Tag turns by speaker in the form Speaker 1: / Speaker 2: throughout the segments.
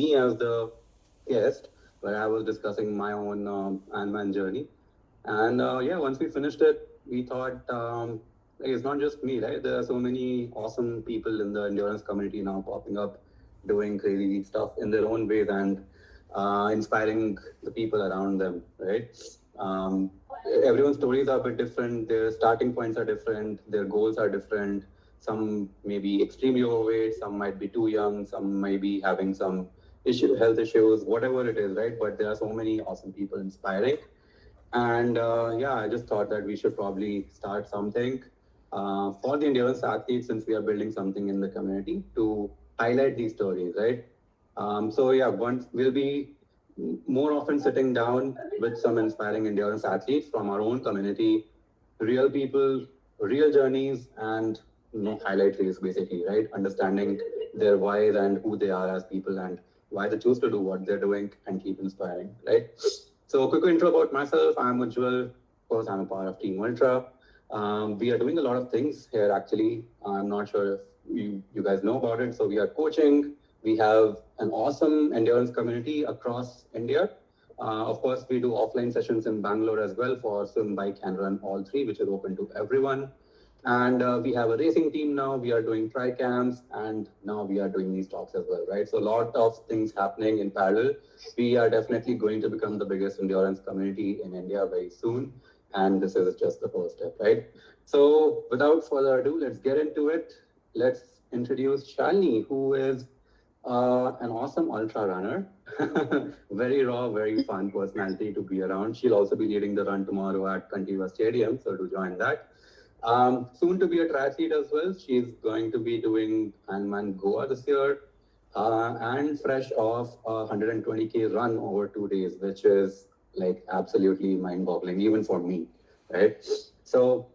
Speaker 1: me as the guest, where I was discussing my own Ironman journey. And yeah, once we finished it, we thought like, it's not just me, right? There are so many awesome people in the endurance community now popping up, doing crazy stuff in their own ways and inspiring the people around them, right? Um, Everyone's stories are a bit different, their starting points are different, their goals are different. Some may be extremely overweight, some might be too young, some might be having some health issues, whatever it is, right? But there are so many awesome people inspiring. And yeah, I just thought that we should probably start something for the endurance athletes, since we are building something in the community to highlight these stories, right? So yeah, once we'll be more often sitting down with some inspiring endurance athletes from our own community, real people, real journeys, and highlight reels basically, right? Understanding their whys and who they are as people and why they choose to do what they're doing and keep inspiring, right? So, quick intro about myself. I'm Ujjwal. Of course, I'm a part of Team Ultra. We are doing a lot of things here, actually. I'm not sure if you guys know about it. So, we are coaching. We have an awesome endurance community across India. Of course, we do offline sessions in Bangalore as well for swim, bike, and run, all three, which is open to everyone. And we have a racing team now. We are doing tri camps, and now we are doing these talks as well, right? So, a lot of things happening in parallel. We are definitely going to become the biggest endurance community in India very soon. And this is just the first step, right? So, without further ado, let's get into it. Let's introduce Shalini, who is an awesome ultra runner, very raw, very fun personality to be around. She'll also be leading the run tomorrow at Kantiva Stadium, so to join that. Soon to be a triathlete as well. She's going to be doing Ironman Goa this year, and fresh off a 120K run over 2 days, which is like absolutely mind-boggling, even for me, right? So,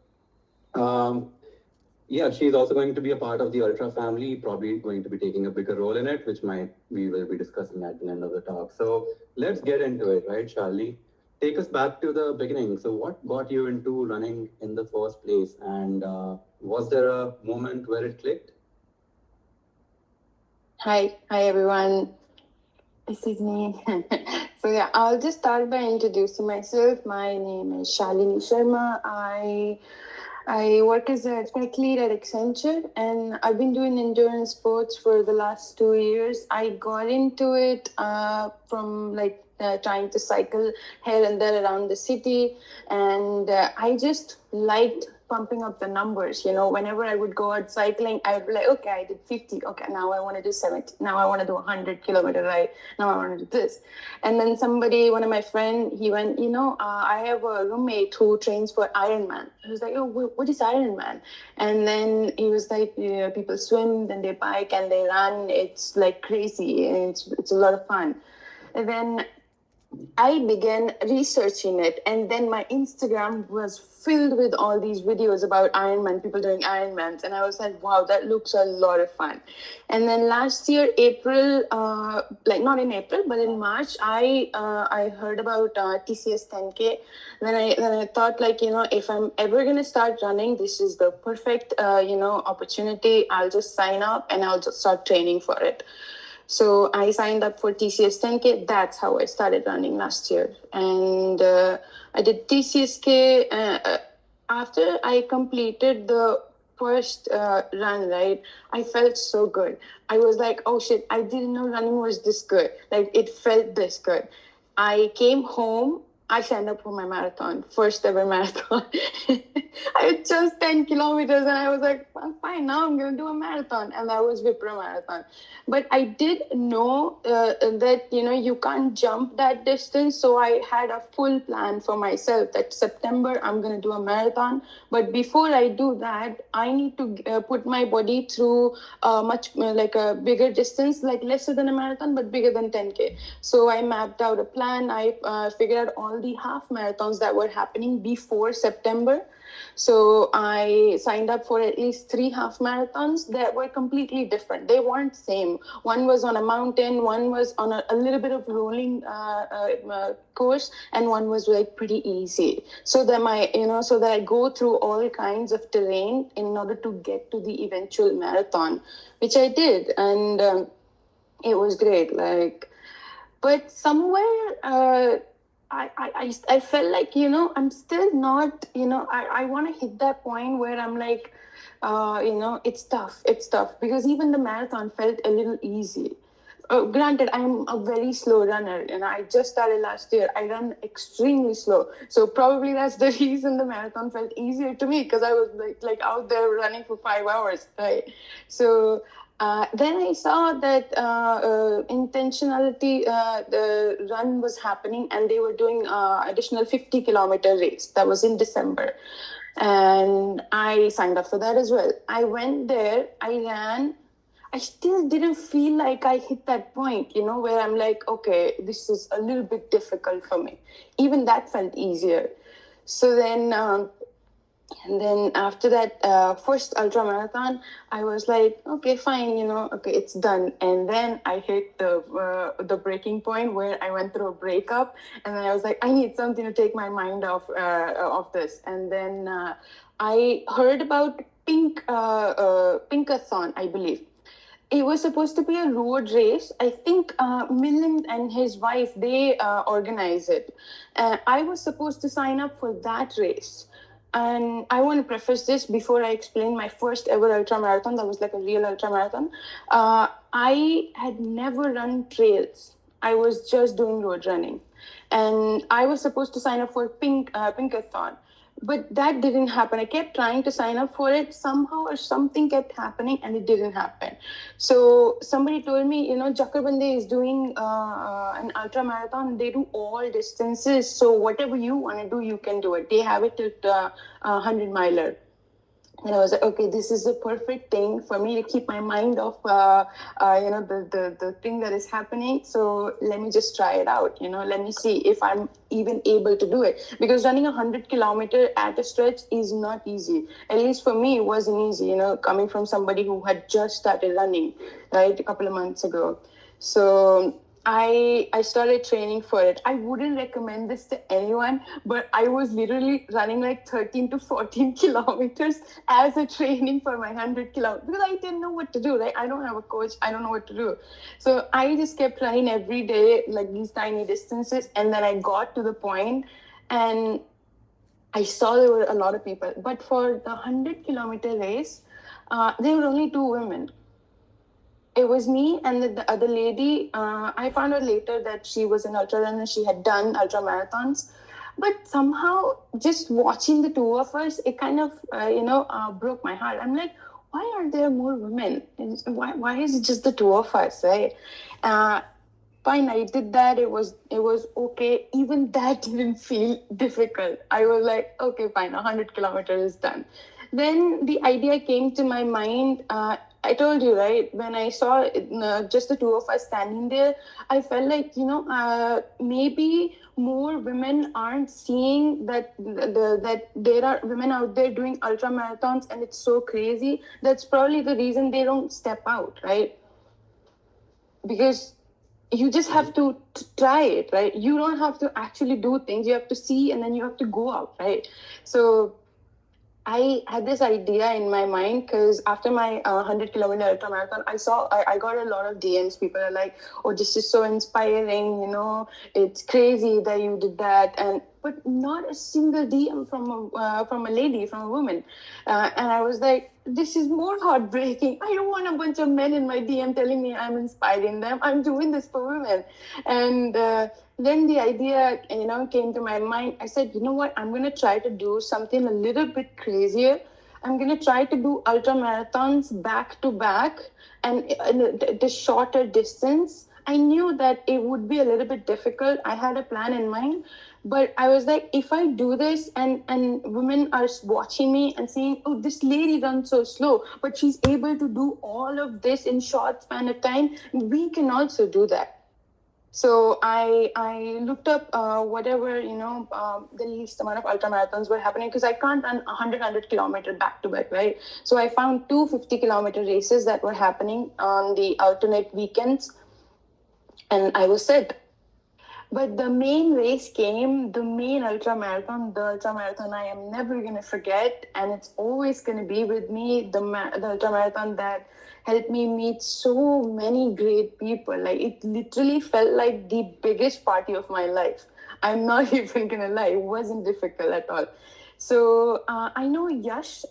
Speaker 1: um, yeah, she's also going to be a part of the Ultra family, probably going to be taking a bigger role in it, which might we will be discussing at the end of the talk. So let's get into it, right, Charlie? Take us back to the beginning. So, what got you into running in the first place, and was there a moment where it clicked?
Speaker 2: Hi everyone. This is me. So yeah, I'll just start by introducing myself. My name is Shalini Sharma. I work as a tech lead at Accenture, and I've been doing endurance sports for the last 2 years. I got into it from trying to cycle here and there around the city, and I just liked pumping up the numbers. Whenever I would go out cycling, I would be like, okay, I did 50. Okay, now I want to do 70. Now I want to do 100-kilometer ride. Now I want to do this. And then one of my friend, he went, I have a roommate who trains for Ironman. I was like, oh, what is Ironman? And then he was like, people swim, then they bike and they run. It's like crazy. And it's a lot of fun. And then I began researching it, and then my Instagram was filled with all these videos about Ironman, people doing Ironmans, and I was like, wow, that looks a lot of fun. And then last year, April, not in April, but in March, I heard about TCS 10K. Then I thought, if I'm ever gonna start running, this is the perfect opportunity. I'll just sign up and I'll just start training for it. So I signed up for TCS 10K. That's how I started running last year. And I did TCSK. After I completed the first run, right, I felt so good. I was like, oh shit, I didn't know running was this good. Like, it felt this good. I came home. I signed up for my marathon, first ever marathon. I chose 10 kilometers and I was like, well, fine, now I'm going to do a marathon. And that was Vipra Marathon. But I did know that, you can't jump that distance. So I had a full plan for myself that September, I'm going to do a marathon. But before I do that, I need to put my body through like a bigger distance, like lesser than a marathon, but bigger than 10K. So I mapped out a plan. I figured out all the half marathons that were happening before September. So I signed up for at least 3 half marathons that were completely different. They weren't same. One was on a mountain, one was on a little bit of rolling course, and one was like pretty easy. So that I go through all kinds of terrain in order to get to the eventual marathon, which I did. And It was great. Like, but somewhere, I felt like, I'm still not, I want to hit that point where I'm like, it's tough. It's tough because even the marathon felt a little easy. Granted, I'm a very slow runner, and I just started last year. I run extremely slow, so probably that's the reason the marathon felt easier to me, because I was like out there running for 5 hours, right? So then I saw that intentionality, the run was happening, and they were doing additional 50-kilometer race. That was in December, and I signed up for that as well. I went there, I ran. I still didn't feel like I hit that point, where I'm like, okay, this is a little bit difficult for me. Even that felt easier. So then, and then after that first ultra marathon, I was like, okay, fine, okay, it's done. And then I hit the breaking point where I went through a breakup, and then I was like, I need something to take my mind off this. And then I heard about Pinkathon, I believe. It was supposed to be a road race. I think Milind and his wife, they organize it. I was supposed to sign up for that race. And I want to preface this before I explain my first ever ultra marathon. That was like a real ultra marathon. I had never run trails. I was just doing road running, and I was supposed to sign up for Pinkathon, but that didn't happen. I kept trying to sign up for it. Somehow or something kept happening, and it didn't happen. So somebody told me, Jakarbande is doing an ultra marathon. They do all distances. So whatever you want to do, you can do it. They have it at 100 miler. And I was like, okay, this is the perfect thing for me to keep my mind off, the thing that is happening. So let me just try it out. Let me see if I'm even able to do it. Because running 100 kilometer at a stretch is not easy. At least for me, it wasn't easy. Coming from somebody who had just started running, right, a couple of months ago. So I started training for it. I wouldn't recommend this to anyone, but I was literally running like 13 to 14 kilometers as a training for my 100 kilometers, because I didn't know what to do, right? I don't have a coach. I don't know what to do. So I just kept running every day, like these tiny distances. And then I got to the point, and I saw there were a lot of people. But for the 100-kilometer race, there were only two women. It was me and the other lady. I found out later that she was an ultra runner. She had done ultra marathons. But somehow, just watching the two of us, it kind of, broke my heart. I'm like, why aren't there more women? Why is it just the two of us, right? Uh, Fine, I did that. It was okay. Even that didn't feel difficult. I was like, okay, fine, 100 kilometers is done. Then the idea came to my mind. I told you, right, when I saw just the two of us standing there, I felt like, maybe more women aren't seeing that there are women out there doing ultra marathons, and it's so crazy. That's probably the reason they don't step out, right? Because you just have to try it, right? You don't have to actually do things. You have to see, and then you have to go out, right? So I had this idea in my mind, because after my 100 kilometer ultra marathon, I got a lot of DMs. People are like, "Oh, this is so inspiring! It's crazy that you did that." And but not a single DM from a lady, from a woman. And I was like, "This is more heartbreaking. I don't want a bunch of men in my DM telling me I'm inspiring them. I'm doing this for women." And then the idea, came to my mind. I said, you know what? I'm going to try to do something a little bit crazier. I'm going to try to do ultra marathons back to back, and the shorter distance. I knew that it would be a little bit difficult. I had a plan in mind, but I was like, if I do this, and women are watching me and saying, oh, this lady runs so slow, but she's able to do all of this in short span of time, we can also do that. So I looked up whatever, the least amount of ultra marathons were happening, because I can't run 100 kilometer back to back, right? So I found 250-kilometer races that were happening on the alternate weekends, and I was set. But the main race came, the main ultra marathon I am never going to forget. And it's always going to be with me, the ultra marathon that helped me meet so many great people. Like, it literally felt like the biggest party of my life. I'm not even going to lie, it wasn't difficult at all. So I know Yash.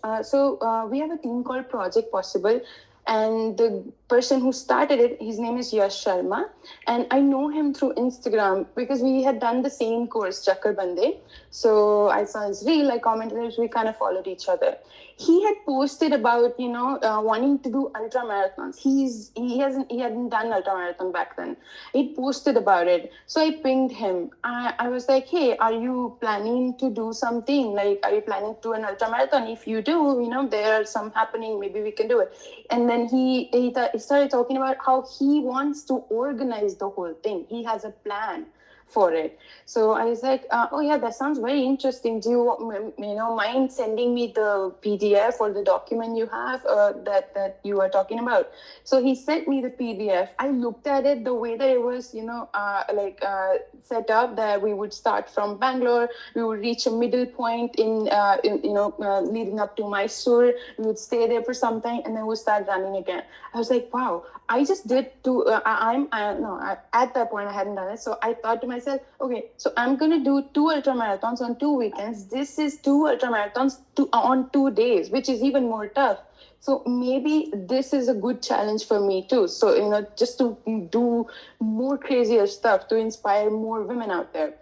Speaker 2: We have a team called Project Possible, and the person who started it, his name is Yash Sharma, and I know him through Instagram because we had done the same course, Chakkar Bande. So I saw his reel, I commented it, we kind of followed each other. He had posted about wanting to do ultra marathons. He hadn't done ultra marathon back then. He posted about it, so I pinged him. I was like, hey, are you planning to do something? Like, are you planning to do an ultra marathon? If you do, there are some happening. Maybe we can do it. And then he started talking about how he wants to organize the whole thing. He has a plan for it. So I was like, oh yeah, that sounds very interesting. Do you mind sending me the PDF or the document you have that you are talking about? So he sent me the PDF. I looked at it the way that it was, set up, that we would start from Bangalore, we would reach a middle point leading up to Mysore. We would stay there for some time, and then we'd start running again. I was like, wow, I just did two. At that point I hadn't done it, so I thought to myself, okay, so I'm gonna do 2 ultramarathons on 2 weekends. This is 2 ultramarathons on 2 days, which is even more tough. So maybe this is a good challenge for me too. So just to do more crazier stuff to inspire more women out there.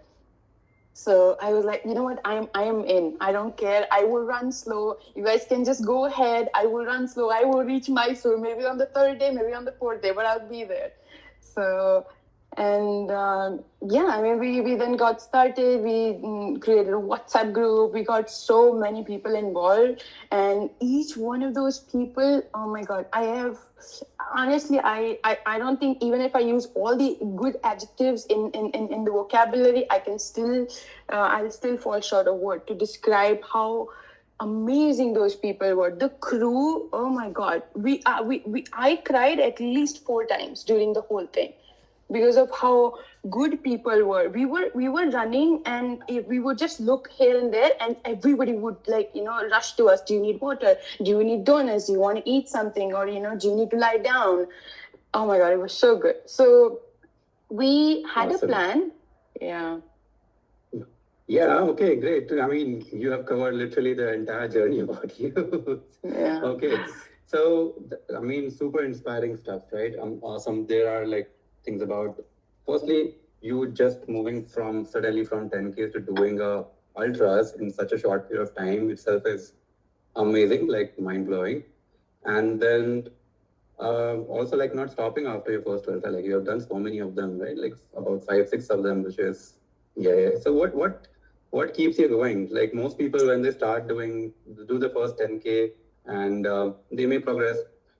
Speaker 2: So I was like, you know what? I am in. I don't care. I will run slow. You guys can just go ahead. I will run slow. I will reach Mysore maybe on the third day, maybe on the fourth day, but I'll be there. So, and I mean, we then got started. We created a WhatsApp group. We got so many people involved, and each one of those people, oh my God, honestly, I don't think, even if I use all the good adjectives in the vocabulary, I'll still fall short of word to describe how amazing those people were. The crew, oh my God, I cried at least 4 times during the whole thing because of how good people were. We were running, and if we would just look here and there, and everybody would rush to us. Do you need water? Do you need donuts? Do you want to eat something? Or do you need to lie down? Oh my God, it was so good. So we had
Speaker 1: Awesome.
Speaker 2: a plan. Yeah.
Speaker 1: Yeah, okay, great. I mean, you have covered literally the entire journey about you.
Speaker 2: Yeah.
Speaker 1: Okay. So, I mean, super inspiring stuff, right? Awesome. There are like things about, firstly, you just moving from suddenly from 10K to doing a ultras in such a short period of time itself is amazing, like mind blowing. And then also like not stopping after your first ultra, like you have done so many of them, right? Like about five, six of them, which is yeah. So what keeps you going? Like most people when they start do the first 10K and they may progress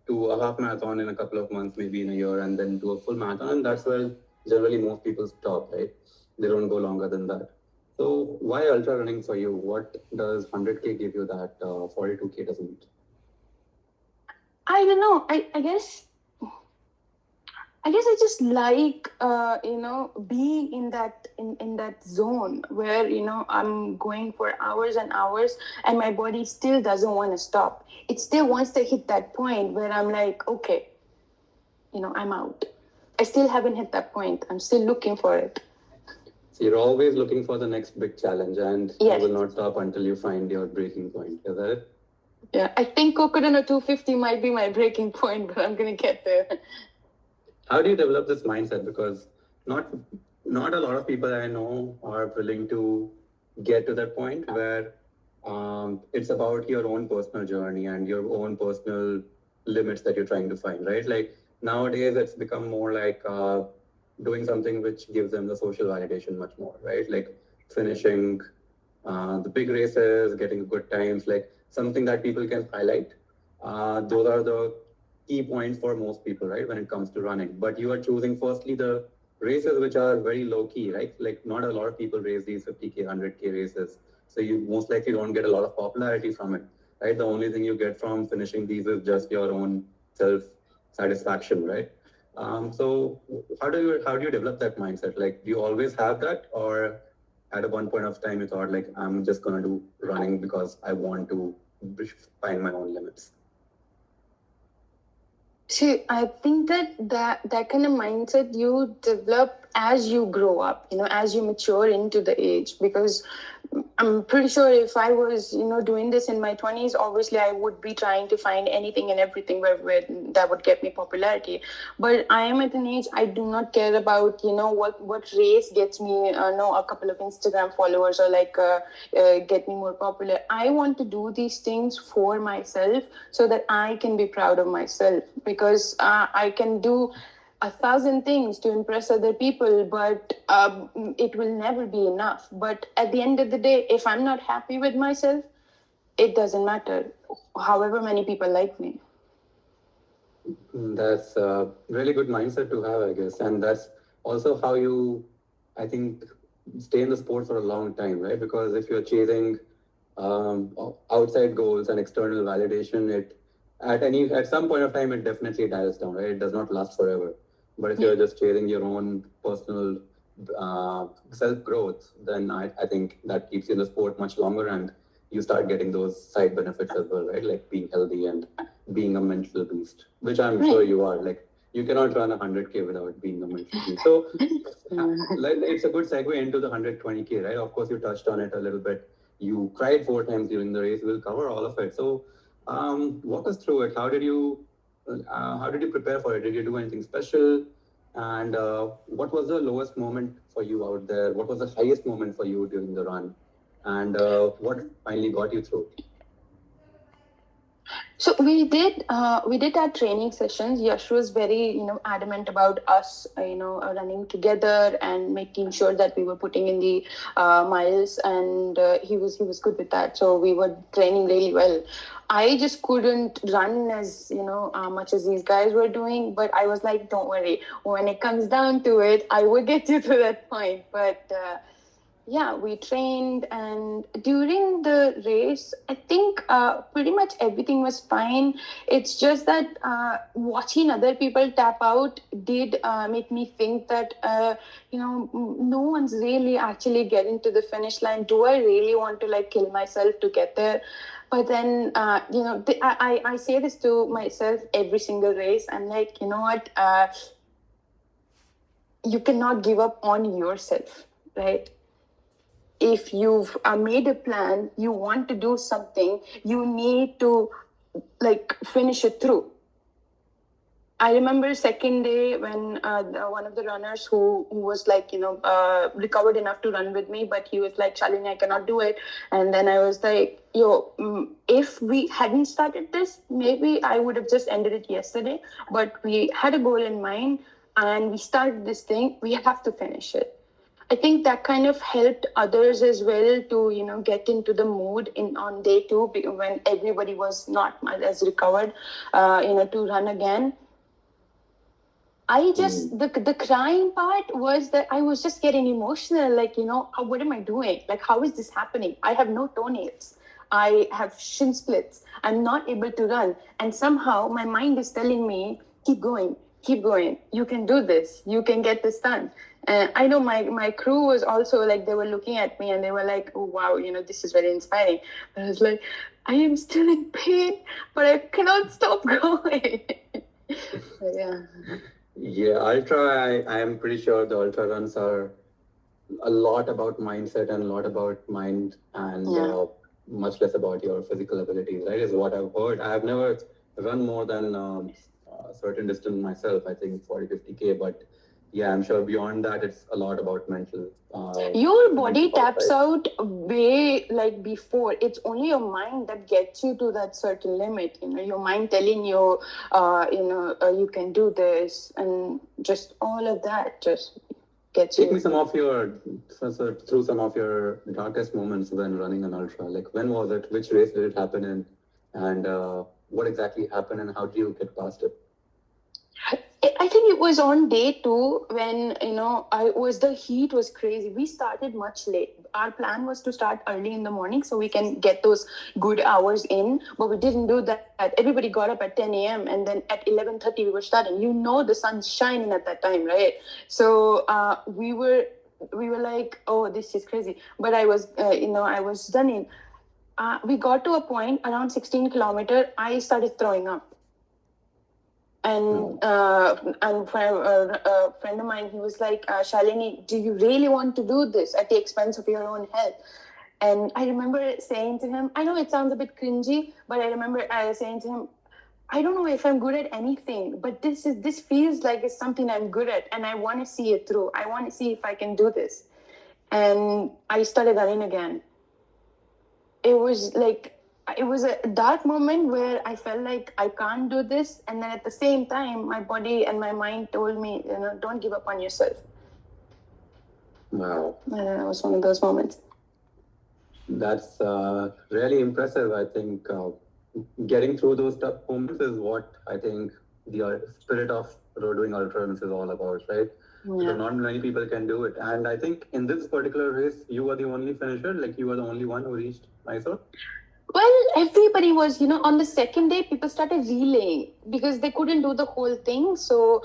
Speaker 1: to a half marathon in a couple of months, maybe in a year, and then do a full marathon, and that's where generally most people stop, right? They don't go longer than that. So why ultra running for you? What does 100K give you that 42K doesn't?
Speaker 2: I don't know. I guess I just like being in that zone where I'm going for hours and hours, and my body still doesn't want to stop. It still wants to hit that point where I'm like, okay, I'm out. I still haven't hit that point. I'm still looking for it.
Speaker 1: So you're always looking for the next big challenge, and
Speaker 2: Yes.
Speaker 1: you will not stop until you find your breaking point. Is that it?
Speaker 2: Yeah, I think Coconut 250 might be my breaking point, but I'm gonna get there.
Speaker 1: How do you develop this mindset? Because not not a lot of people I know are willing to get to that point where it's about your own personal journey and your own personal limits that you're trying to find, right? Like nowadays, it's become more like doing something which gives them the social validation much more, right? Like finishing the big races, getting good times, like something that people can highlight. Those are the key points for most people, right? When it comes to running, but you are choosing firstly the races which are very low key, right? Like not a lot of people race these 50K, 100K races, so you most likely don't get a lot of popularity from it, right? The only thing you get from finishing these is just your own self satisfaction, right? So how do you develop that mindset? Like, do you always have that, or at a one point of time you thought like I'm just gonna do running because I want to find my own limits?
Speaker 2: See, I think that kind of mindset you develop as you grow up, as you mature into the age. Because I'm pretty sure if I was, doing this in my 20s, obviously I would be trying to find anything and everything where that would get me popularity. But I am at an age I do not care about, what race gets me, no, a couple of Instagram followers or like get me more popular. I want to do these things for myself so that I can be proud of myself, because I can do 1,000 things to impress other people, but it will never be enough. But at the end of the day, if I'm not happy with myself, it doesn't matter however many people like me.
Speaker 1: That's a really good mindset to have, I guess. And that's also how you, I think, stay in the sport for a long time, right? Because if you're chasing outside goals and external validation, at some point of time it definitely dies down, right? It does not last forever. But if you're just chasing your own personal self growth, then I think that keeps you in the sport much longer, and you start getting those side benefits as well, right? Like being healthy and being a mental beast, which I'm sure you are. Like, you cannot run 100K without being a mental beast. So it's a good segue into the 120K, right? Of course, you touched on it a little bit. You cried 4 times during the race. We'll cover all of it. So walk us through it. How did you prepare for it? Did you do anything special? And what was the lowest moment for you out there? What was the highest moment for you during the run? And what finally got you through?
Speaker 2: So we did our training sessions. Yash was very adamant about us running together and making sure that we were putting in the miles, and he was good with that. So we were training really well. I just couldn't run as much as these guys were doing, but I was like, don't worry. When it comes down to it, I will get you to that point. But yeah, we trained, and during the race, I think pretty much everything was fine. It's just that watching other people tap out did make me think that no one's really actually getting to the finish line. Do I really want to like kill myself to get there? But then I say this to myself every single race. I'm like, you know what, you cannot give up on yourself, right? If you've made a plan, you want to do something, you need to like finish it through. I remember second day when one of the runners who was like recovered enough to run with me, but he was like, Shalini, I cannot do it. And then I was like, if we hadn't started this, maybe I would have just ended it yesterday. But we had a goal in mind, and we started this thing. We have to finish it. I think that kind of helped others as well to get into the mood in on day two, when everybody was not as recovered, to run again. I just the crying part was that I was just getting emotional. Like, what am I doing? Like, how is this happening? I have no toenails. I have shin splits. I'm not able to run, and somehow my mind is telling me, keep going, keep going. You can do this. You can get this done. And I know my crew was also like, they were looking at me and they were like, oh wow, this is very inspiring. But I was like, I am still in pain, but I cannot stop going. So, yeah.
Speaker 1: Yeah, I am pretty sure the ultra runs are a lot about mindset and a lot about mind, and much less about your physical abilities, right? Is what I've heard. I've never run more than a certain distance myself, I think 40, 50K, but yeah, I'm sure beyond that, it's a lot about mental.
Speaker 2: Your body
Speaker 1: mental
Speaker 2: taps
Speaker 1: right?
Speaker 2: out way like before. It's only your mind that gets you to that certain limit. Your mind telling you, you can do this, and just all of that just gets
Speaker 1: Take
Speaker 2: you.
Speaker 1: me through some of your darkest moments when running an ultra. Like, when was it? Which race did it happen in? And what exactly happened? And how did you get past it?
Speaker 2: I think it was on day 2 when the heat was crazy. We started much late. Our plan was to start early in the morning so we can get those good hours in, but we didn't do that. Everybody got up at 10 a.m. and then at 11:30 we were starting. The sun's shining at that time, right? So we were like, oh, this is crazy. But I was stunning. We got to a point around 16 kilometer. I started throwing up. And for a friend of mine, he was like, Shalini, do you really want to do this at the expense of your own health? And I remember saying to him, I know it sounds a bit cringy, but I remember saying to him, I don't know if I'm good at anything, but this feels like it's something I'm good at, and I want to see it through. I want to see if I can do this. And I started running again. It was a dark moment where I felt like I can't do this, and then at the same time my body and my mind told me, don't give up on yourself.
Speaker 1: Wow.
Speaker 2: And it was one of those moments.
Speaker 1: That's really impressive. I think getting through those tough moments is what I think the spirit of road doing ultra is all about, right? Because not many people can do it. And I think in this particular race, you were the only finisher, like you were the only one who reached Mysore.
Speaker 2: Well, everybody was, on the second day, people started relaying because they couldn't do the whole thing. So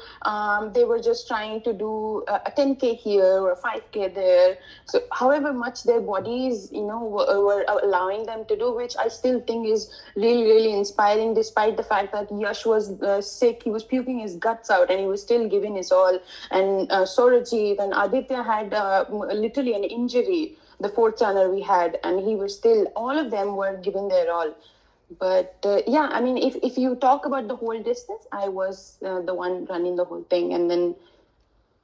Speaker 2: they were just trying to do a 10K here or a 5K there. So however much their bodies, were allowing them to do, which I still think is really, really inspiring, despite the fact that Yash was sick. He was puking his guts out and he was still giving his all. And Sorajit and Aditya had literally an injury, the 4th runner we had, and he was still, all of them were giving their all. But if you talk about the whole distance, I was the one running the whole thing, and then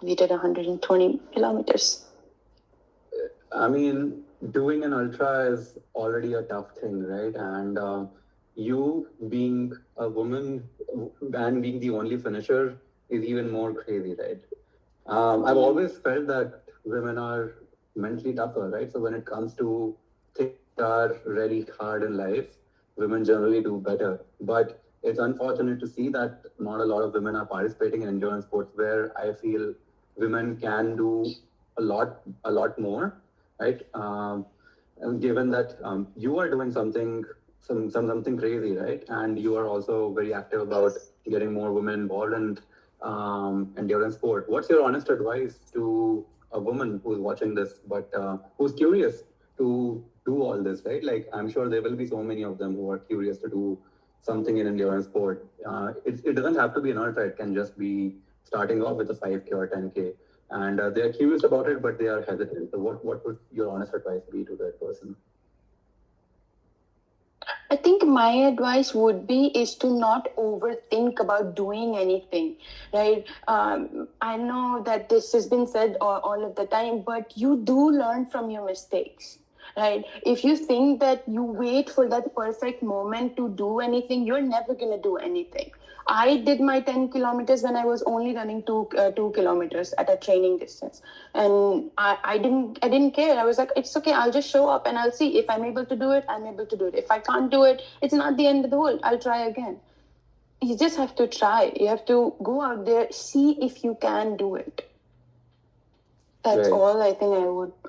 Speaker 2: we did 120 kilometers.
Speaker 1: I mean, doing an ultra is already a tough thing, right? And you being a woman and being the only finisher is even more crazy, right? I've always felt that women are mentally tougher, right? So when it comes to things that are really hard in life, women generally do better. But it's unfortunate to see that not a lot of women are participating in endurance sports where I feel women can do a lot more, right? And given that you are doing something crazy, right? And you are also very active about getting more women involved in endurance sport. What's your honest advice to a woman who's watching this, but who's curious to do all this, right? Like, I'm sure there will be so many of them who are curious to do something in endurance sport. It doesn't have to be an ultra, it can just be starting off with a 5K or 10K. And they're curious about it, but they are hesitant. So, what would your honest advice be to that person?
Speaker 2: I think my advice would be is to not overthink about doing anything, right? I know that this has been said all of the time, but you do learn from your mistakes, right? If you think that you wait for that perfect moment to do anything, you're never going to do anything. I did my 10 kilometers when I was only running 2 kilometers at a training distance. And I didn't care. I was like, it's okay. I'll just show up and I'll see if I'm able to do it. I'm able to do it. If I can't do it, it's not the end of the world. I'll try again. You just have to try. You have to go out there, see if you can do it. That's
Speaker 1: Right.
Speaker 2: all I think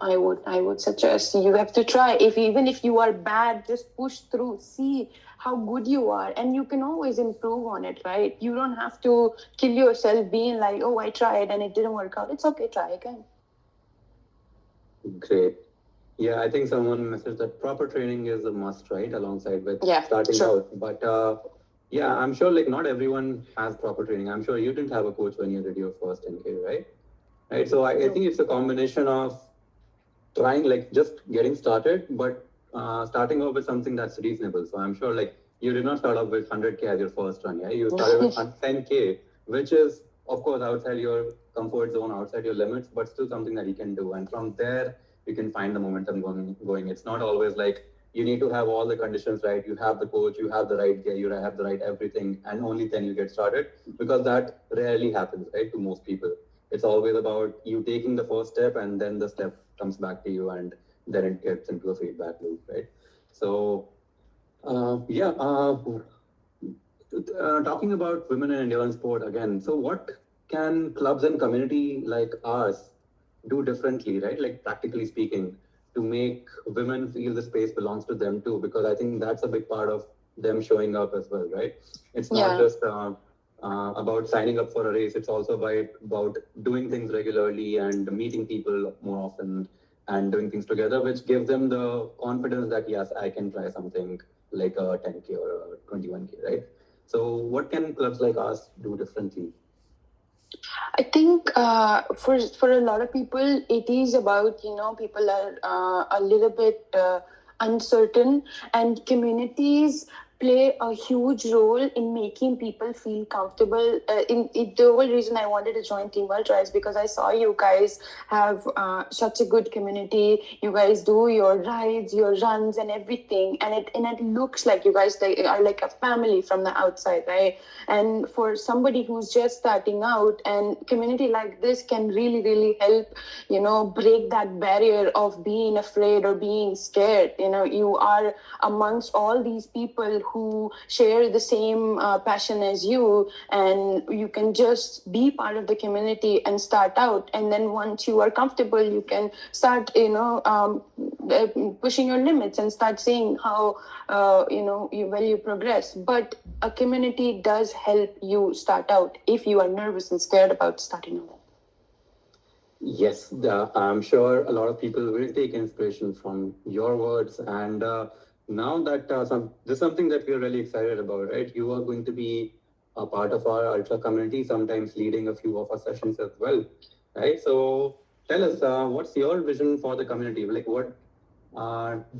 Speaker 2: I would suggest. You have to try. Even if you are bad, just push through. See how good you are, and you can always improve on it, right? You don't have to kill yourself being like, oh, I tried and it didn't work out. It's okay, try again.
Speaker 1: Great. Yeah, I think someone messaged that proper training is a must, right? Alongside with starting
Speaker 2: sure.
Speaker 1: out. But yeah, I'm sure like not everyone has proper training. I'm sure you didn't have a coach when you did your first 10K, right? Right. So I think it's a combination of trying, like just getting started, but starting off with something that's reasonable. So I'm sure like you did not start off with 100K as your first run, yeah? You started with 10K, which is of course outside your comfort zone, outside your limits, but still something that you can do. And from there, you can find the momentum going. It's not always like you need to have all the conditions right. You have the coach, you have the right gear, you have the right everything, and only then you get started, because that rarely happens, right, to most people. It's always about you taking the first step and then the step comes back to you, and then it gets into a feedback loop, right? So yeah, talking about women in endurance sport again. So what can clubs and community like ours do differently, right? Like practically speaking, to make women feel the space belongs to them too, because I think that's a big part of them showing up as well, right? It's not
Speaker 2: Yeah.
Speaker 1: just about signing up for a race. It's also about doing things regularly and meeting people more often and doing things together, which give them the confidence that yes, I can try something like a 10K or a 21K, right? So, what can clubs like us do differently?
Speaker 2: I think for a lot of people, it is about, people are a little bit uncertain, and communities play a huge role in making people feel comfortable. The whole reason I wanted to join Team Ultra is because I saw you guys have such a good community. You guys do your rides, your runs, and everything, and it looks like you guys are like a family from the outside, right? And for somebody who's just starting out, and community like this can really really help, break that barrier of being afraid or being scared. You are amongst all these people who share the same passion as you, and you can just be part of the community and start out, and then once you are comfortable, you can start, pushing your limits and start seeing how you progress. But a community does help you start out if you are nervous and scared about starting out.
Speaker 1: Yes, I'm sure a lot of people will take inspiration from your words. And now that this is something that we're really excited about, right? You are going to be a part of our ultra community, sometimes leading a few of our sessions as well, right? So tell us, what's your vision for the community? Like, what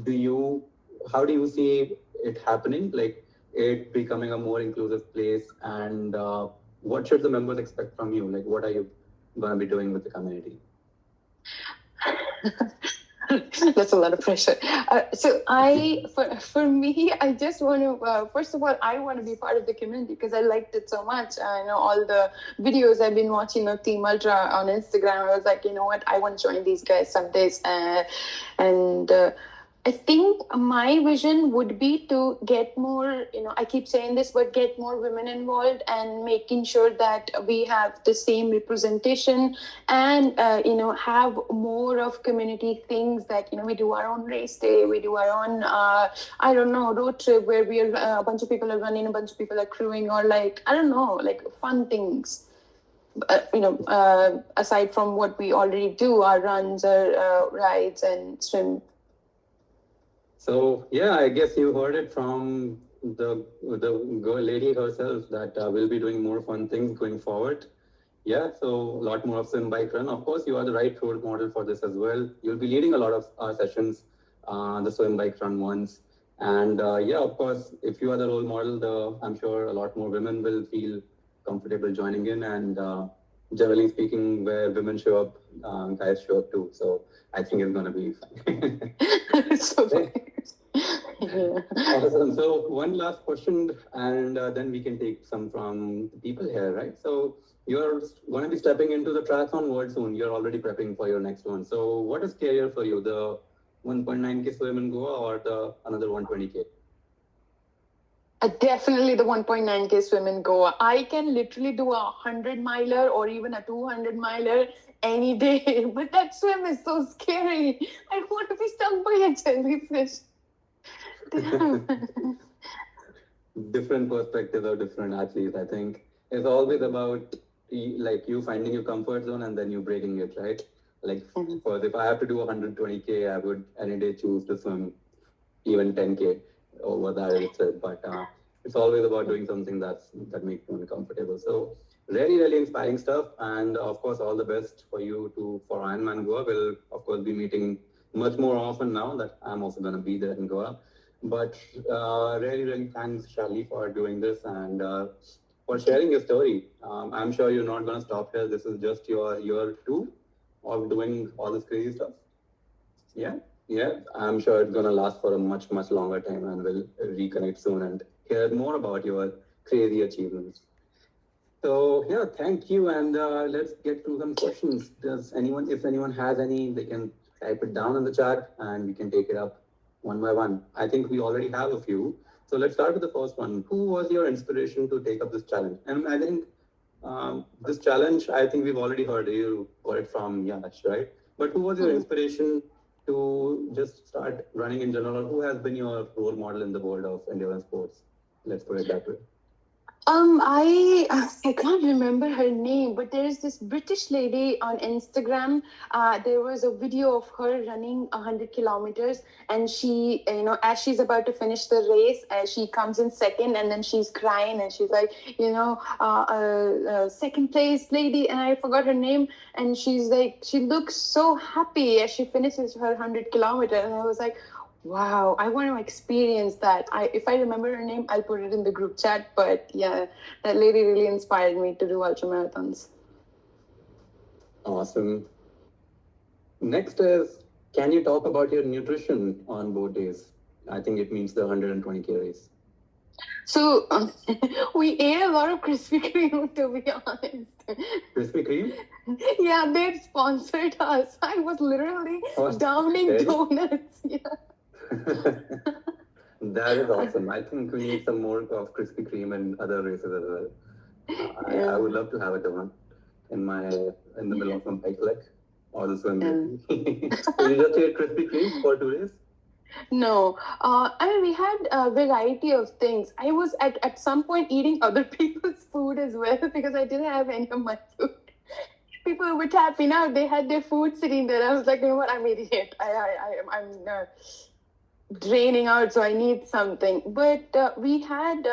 Speaker 1: do you, how do you see it happening? Like, it becoming a more inclusive place, and what should the members expect from you? Like, what are you going to be doing with the community?
Speaker 2: That's a lot of pressure. For me, I just want to, first of all, I want to be part of the community because I liked it so much. I know all the videos I've been watching of Team Ultra on Instagram. I was like, you know what, I want to join these guys some days. And I think my vision would be to get more, I keep saying this, but get more women involved and making sure that we have the same representation, and, have more of community things that, we do our own race day, we do our own, I don't know, road trip where we are, a bunch of people are running, a bunch of people are crewing, or like, I don't know, like fun things. Aside from what we already do, our runs, our rides, and swim.
Speaker 1: So yeah, I guess you heard it from the girl lady herself that we'll be doing more fun things going forward. Yeah, so a lot more of swim, bike, run. Of course, you are the right role model for this as well. You'll be leading a lot of our sessions, the swim, bike, run ones. And yeah, of course, if you are the role model, I'm sure a lot more women will feel comfortable joining in. And generally speaking, where women show up, guys show up too. So I think it's going to be fun.
Speaker 2: So yeah.
Speaker 1: Awesome. So one last question, and then we can take some from the people here, right? So you're going to be stepping into the triathlon world soon. You're already prepping for your next one. So what is scarier for you, the 1.9K swim in Goa or the another 120K?
Speaker 2: Definitely the 1.9K swim in Goa. I can literally do a 100 miler or even a 200 miler any day, but that swim is so scary. I want to be stung by a jellyfish.
Speaker 1: Different perspectives of different athletes. I think it's always about like you finding your comfort zone and then you breaking it, right? Like for if I have to do 120K, I would any day choose to swim even 10K over that itself. But it's always about doing something that makes you uncomfortable. So really, really inspiring stuff. And of course, all the best for you to for Ironman Goa. We'll of course be meeting much more often now that I'm also going to be there in Goa. But really, really thanks, Shali, for doing this and for sharing your story. I'm sure you're not going to stop here. This is just your year two of doing all this crazy stuff. Yeah, yeah. I'm sure it's gonna last for a much, much longer time, and we'll reconnect soon and hear more about your crazy achievements. So yeah, thank you, and let's get to some questions. If anyone has any, they can type it down in the chat, and we can take it up one by one. I think we already have a few. So let's start with the first one. Who was your inspiration to take up this challenge? And I think this challenge, I think we've already heard you got it from Yash, right? But who was your
Speaker 2: Hmm.
Speaker 1: inspiration to just start running in general, or who has been your role model in the world of endurance sports? Let's put it that way.
Speaker 2: I can't remember her name, but there is this British lady on Instagram. There was a video of her running 100 kilometers, and she, as she's about to finish the race, she comes in second, and then she's crying, and she's like, second place lady, and I forgot her name, and she's like, she looks so happy as she finishes her 100 kilometer, and I was like, wow, I want to experience that. If I remember her name, I'll put it in the group chat. But yeah, that lady really inspired me to do ultra marathons.
Speaker 1: Awesome. Next is, can you talk about your nutrition on both days? I think it means the 120K race.
Speaker 2: So we ate a lot of Krispy Kreme, to be honest.
Speaker 1: Krispy Kreme?
Speaker 2: Yeah, they sponsored us. I was literally
Speaker 1: Oh,
Speaker 2: downing
Speaker 1: really?
Speaker 2: donuts. Yeah.
Speaker 1: That is awesome. I think we need some more of Krispy Kreme and other races as well. I
Speaker 2: Yeah.
Speaker 1: would love to have a donut in the middle of my bike leg or the swim break. So you just ate Krispy Kreme for 2 days?
Speaker 2: No, I mean, we had a variety of things. I was at some point eating other people's food as well because I didn't have any of my food. People were tapping out; they had their food sitting there. I was like, you know what? I'm idiot. I'm draining out, so I need something. But we had.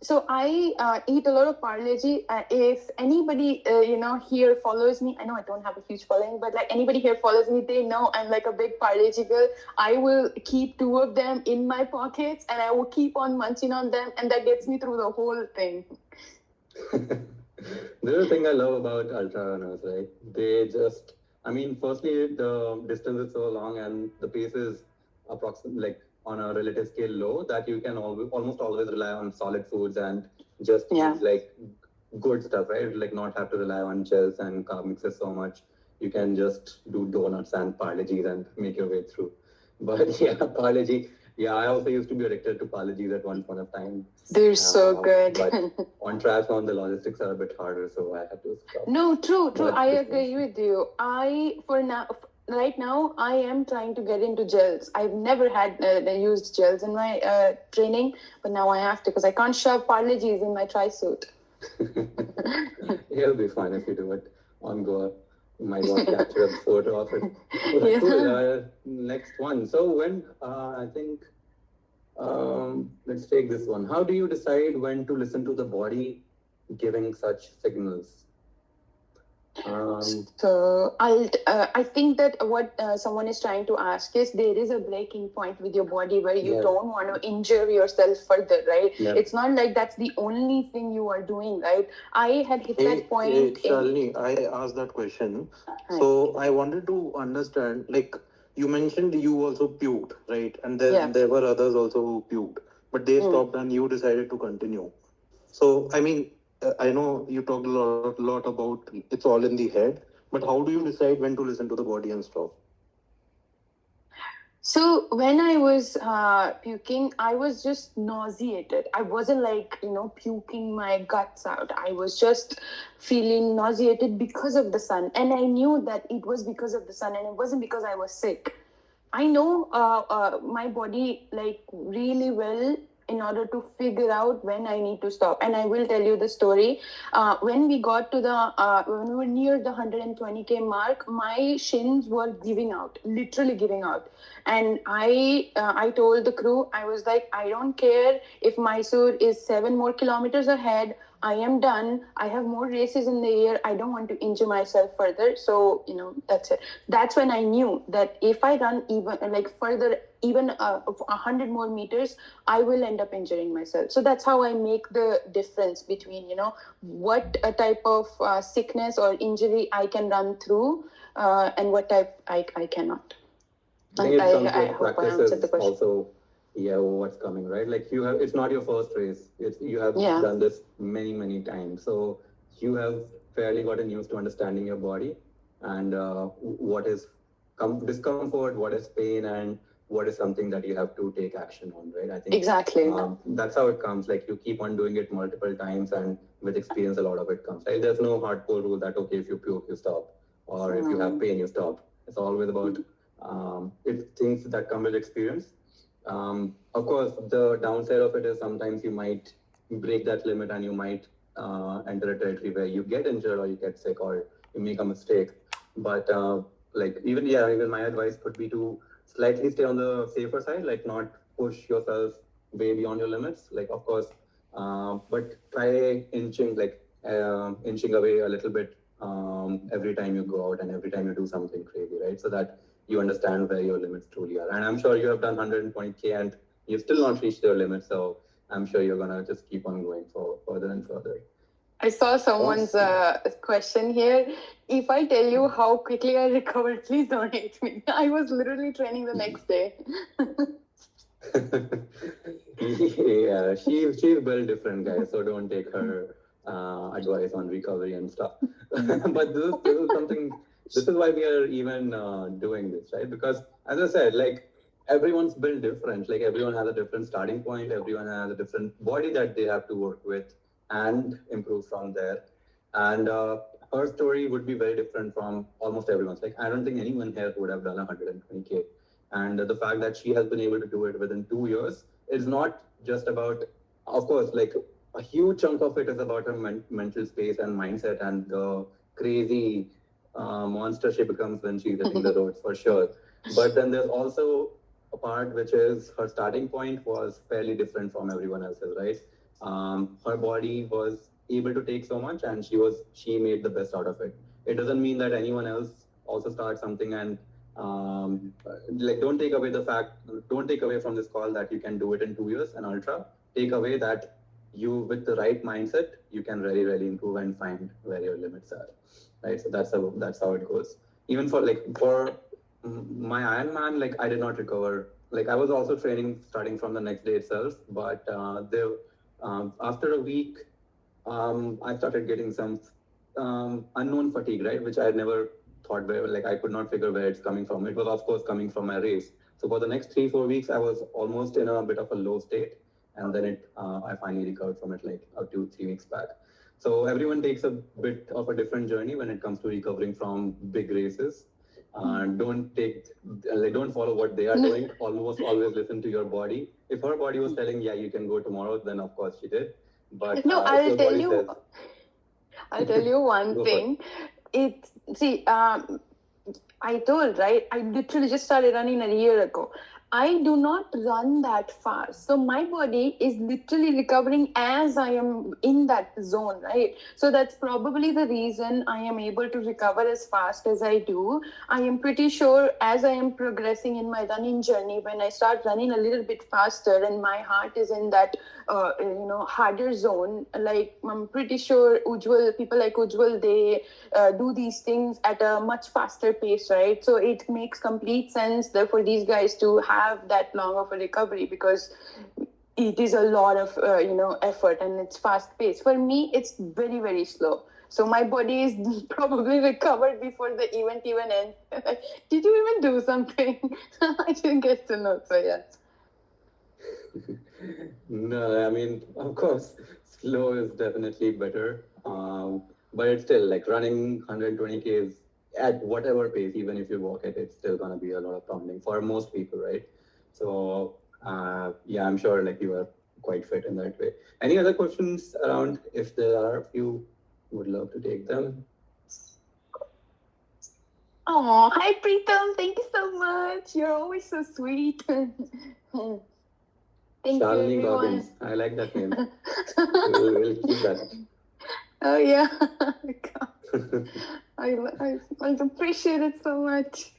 Speaker 2: So I eat a lot of Parle-G. If anybody here follows me, I know I don't have a huge following, but like anybody here follows me, they know I'm like a big Parle-G girl. I will keep two of them in my pockets, and I will keep on munching on them, and that gets me through the whole thing.
Speaker 1: This is the thing I love about ultra runners, right? They just, I mean, firstly, the distance is so long and the pace is approximately like on a relative scale low that you can almost always rely on solid foods and just
Speaker 2: Yeah.
Speaker 1: eat like good stuff, right? Like not have to rely on gels and carb mixes so much. You can just do donuts and Parle-Gs and make your way through. But yeah, Parle-G. Yeah, I also used to be addicted to Parle-Gs at one point of time.
Speaker 2: They're so good.
Speaker 1: But on triathlon, the logistics are a bit harder, so I had to stop.
Speaker 2: No, true.
Speaker 1: But
Speaker 2: I agree with you. Right now, I am trying to get into gels. I've never had used gels in my training, but now I have to because I can't shove Parle-Gs in my tri suit.
Speaker 1: It'll be fun if you do it on Goa. You might want to capture a photo of it.
Speaker 2: Yeah.
Speaker 1: Cool. Next one. So when I think let's take this one. How do you decide when to listen to the body giving such signals?
Speaker 2: So I think that what someone is trying to ask is there is a breaking point with your body where you don't want to injure yourself further, right?
Speaker 1: Yeah.
Speaker 2: It's not like that's the only thing you are doing, right? I had hit that point.
Speaker 3: Shalini, I asked that question. So I wanted to understand, like you mentioned, you also puked, right? And there were others also who puked, but they stopped and you decided to continue. So I mean, I know you talked a lot about it's all in the head, but how do you decide when to listen to the body and stop?
Speaker 2: So when I was puking, I was just nauseated. I wasn't like, puking my guts out. I was just feeling nauseated because of the sun. And I knew that it was because of the sun and it wasn't because I was sick. I know my body like really well in order to figure out when I need to stop. And I will tell you the story. When we got to when we were near the 120K mark, my shins were giving out, literally giving out. And I told the crew, I was like, I don't care if Mysore is 7 more kilometers ahead. I am done. I have more races in the year. I don't want to injure myself further. So, that's it. That's when I knew that if I run even like further, even 100 more meters, I will end up injuring myself. So that's how I make the difference between, what a type of sickness or injury I can run through and what type I cannot.
Speaker 1: I hope I answered the question. Also, what's coming, right? Like it's not your first race. You have done this many times. So you have fairly gotten used to understanding your body and what is discomfort, what is pain, and what is something that you have to take action on, right? I think
Speaker 2: Exactly.
Speaker 1: That's how it comes. Like you keep on doing it multiple times, and with experience, a lot of it comes. Right? There's no hardcore rule that okay, if you puke, you stop, or if you have pain, you stop. It's always about it's things that come with experience. Of course, the downside of it is sometimes you might break that limit and you might enter a territory where you get injured or you get sick or you make a mistake. But like even my advice would be to slightly stay on the safer side, like not push yourself way beyond your limits. Like of course, but try inching away a little bit every time you go out and every time you do something crazy, right? So that you understand where your limits truly are. And I'm sure you have done 120K and you've still not reached your limit. So I'm sure you're gonna just keep on going for further and further.
Speaker 2: I saw someone's question here. If I tell you how quickly I recovered, please don't hate me. I was literally training the next day.
Speaker 1: Yeah, she's built different, guys. So don't take her advice on recovery and stuff. But this is something. This is why we are even doing this, right? Because as I said, like everyone's built different. Like everyone has a different starting point. Everyone has a different body that they have to work with and improve from there. And her story would be very different from almost everyone's. Like I don't think anyone here would have done 120K. And the fact that she has been able to do it within 2 years is not just about, of course, like a huge chunk of it is about her mental space and mindset and the crazy monster she becomes when she's hitting the roads for sure. But then there's also a part which is her starting point was fairly different from everyone else's, right? Her body was able to take so much and she made the best out of it. It doesn't mean that anyone else also starts something and like don't take away from this call that you can do it in 2 years and ultra. Take away that you with the right mindset you can really improve and find where your limits are, right? So that's how it goes. Even for my Ironman, like I did not recover. Like I was also training starting from the next day itself, but there after a week I started getting some unknown fatigue, right? Which I had never thought where, like, I could not figure where it's coming from. It was, of course, coming from my race. So for the next 3-4 weeks, I was almost in a bit of a low state, and then I finally recovered from it like 2-3 weeks back. So everyone takes a bit of a different journey when it comes to recovering from big races. Don't follow what they are doing. Almost always listen to your body. If her body was telling, yeah, you can go tomorrow, then of course she did. But
Speaker 2: no,
Speaker 1: I'll tell you.
Speaker 2: I'll tell you one thing. I told, right? I literally just started running a year ago. I do not run that fast. So my body is literally recovering as I am in that zone, right? So that's probably the reason I am able to recover as fast as I do. I am pretty sure as I am progressing in my running journey, when I start running a little bit faster and my heart is in that, harder zone, like I'm pretty sure people like Ujjwal, they do these things at a much faster pace, right? So it makes complete sense for these guys to have that long of a recovery because it is a lot of effort and it's fast paced. For me, it's very slow. So my body is probably recovered before the event even ends. Did you even do something? I didn't get to know. So yeah.
Speaker 1: No, I mean, of course, slow is definitely better. But it's still like running 120K is at whatever pace, even if you walk it, it's still gonna be a lot of pounding for most people, right? So yeah, I'm sure like you are quite fit in that way. Any other questions around? If there are a few, would love to take them.
Speaker 2: Oh, hi Preetam. Thank you so much. You're always so sweet. Thank
Speaker 1: Shalini
Speaker 2: you, everyone.
Speaker 1: Goggins. I like that name. we'll keep that.
Speaker 2: Oh yeah. I appreciate it so much.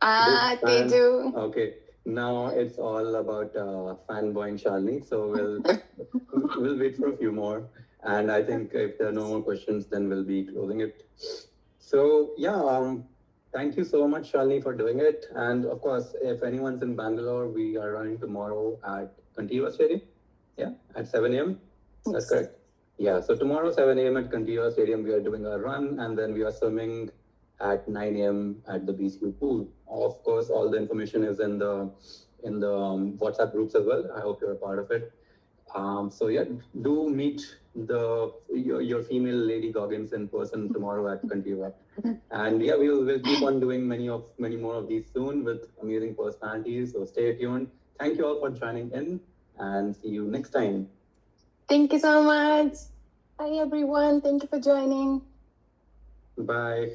Speaker 2: Teju.
Speaker 1: Okay, now it's all about fanboying Shalini. So we'll wait for a few more, and I think if there are no more questions, then we'll be closing it. So yeah, thank you so much, Shalini, for doing it. And of course, if anyone's in Bangalore, we are running tomorrow at Kantiva Stadium. Yeah, at 7 a.m. That's correct. Yeah, so tomorrow 7 a.m. at Kantiva Stadium, we are doing a run, and then we are swimming at 9 a.m. at the BCU pool. Of course, all the information is in the WhatsApp groups as well. I hope you're a part of it. So yeah, do meet your female Lady Goggins in person tomorrow at Contiva. And yeah, we'll keep on doing many more of these soon with amazing personalities. So stay tuned. Thank you all for joining in, and see you next time.
Speaker 2: Thank you so much. Hi everyone. Thank you for joining.
Speaker 1: Bye.